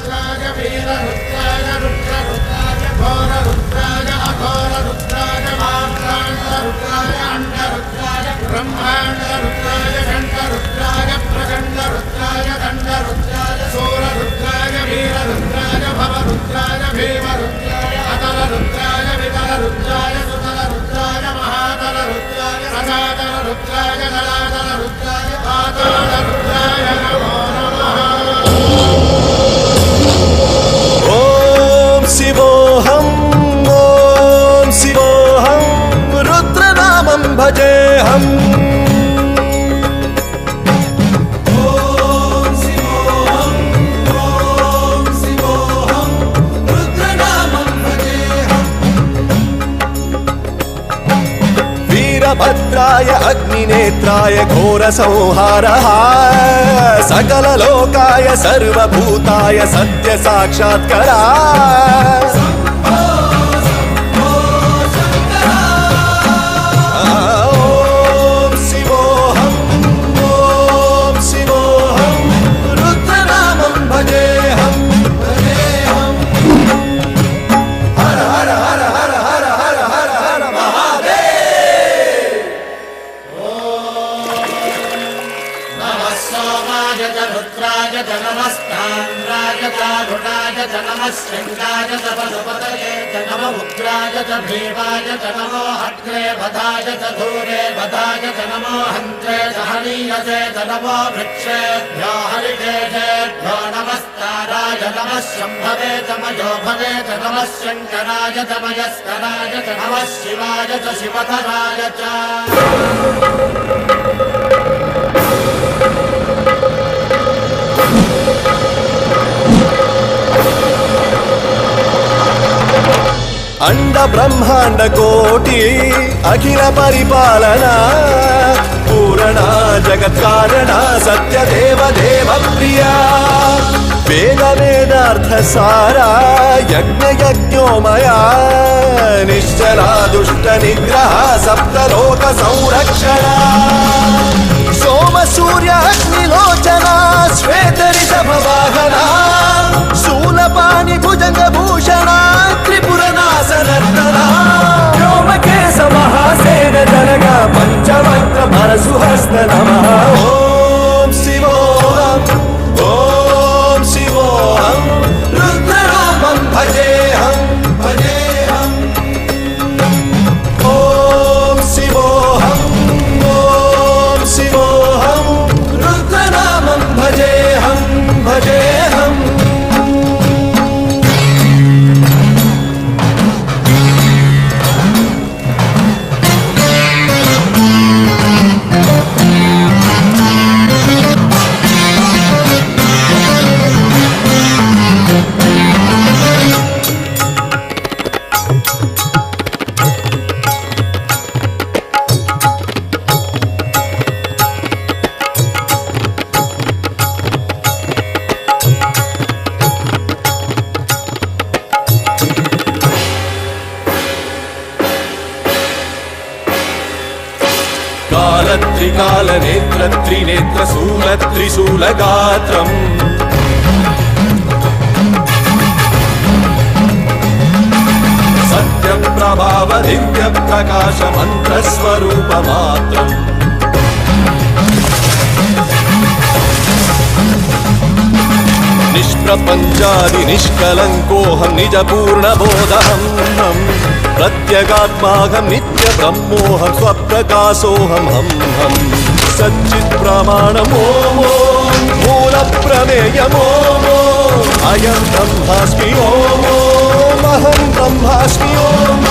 रुद्राय वीर रुद्राय रुद्र रुद्राय घोर रुद्राय अघोर रुद्राय मात्राण्ड रुद्राय अंड रुद्राय ब्रह्मांड रुद्राय घंट रुद्राय प्रचंड रुद्राय दंड रुद्राय सूर रुद्राय वीर रुद्राय भव रुद्राय भीम रुद्राय अतल रुद्राय वितल रुद्राय सुतल रुद्राय महातल रुद्राय सदातल रुद्राय जलातल रुद्राय पाताल रुद्राय नमो नमः। ओम शिवोऽहं रुद्रनामं भजेऽहम्। वीरभद्राय अग्निनेत्राय घोरसंहारः सकललोकाय सर्वभूताय सत्यसाक्षात्करा। रुद्राय च नमस्ताम्राय च रुणाय च नमः शृङ्गाय च पशुपतये च नमः उग्राय च भीमाय च नमो हत्रे वधाय च धूरे वधाय च नमो हन्त्रे च हनीयसे च नमो वृक्षेभ्यो हरिकेशेभ्यो नमस्काराय नमः शम्भवे च मयो भवे च नमः शङ्कराय च मयस्कराय च नमः शिवाय च शिवधराय च। अंड ब्रह्मांड कोटि अखिल परिपालना पूरणा जगत्कारणा सत्यदेव देव प्रिया वेद वेदार्थ सारा यज्ञ यज्ञोमया निश्चला दुष्ट निग्रह सप्तलोक संरक्षणा सोम सूर्य अग्निलोचना श्वेत ऋषभ वाहना शूलपाणि भुजंग भूषणा त्रिपुरनाशनर्दना व्योमकेश महासेन जनगा पंचवक्त्र परशुहस्त नमः। ओम शिवोऽहं रुद्रनामं भजेऽहं भजेऽहम्। ओम शिवोऽहं रुद्रनामं भजेऽहं भजेऽहम्। काल नेत्र त्रिनेत्र शूल त्रिशूलगात्रम् सत्य प्रभाव दिव्य प्रकाश मंत्र स्वरूप मात्रम् निष्प्रपंचादि निष्कलंकोऽहं निज पूर्ण बोधहं प्रत्यगात्माहं नित्य ब्रह्मोऽहं स्वप्रकाशोऽहं हम सच्चित् प्रमाणमो मूल प्रमेयमो अयं ब्रह्मास्मि ओम अहं ब्रह्मास्मि ओम।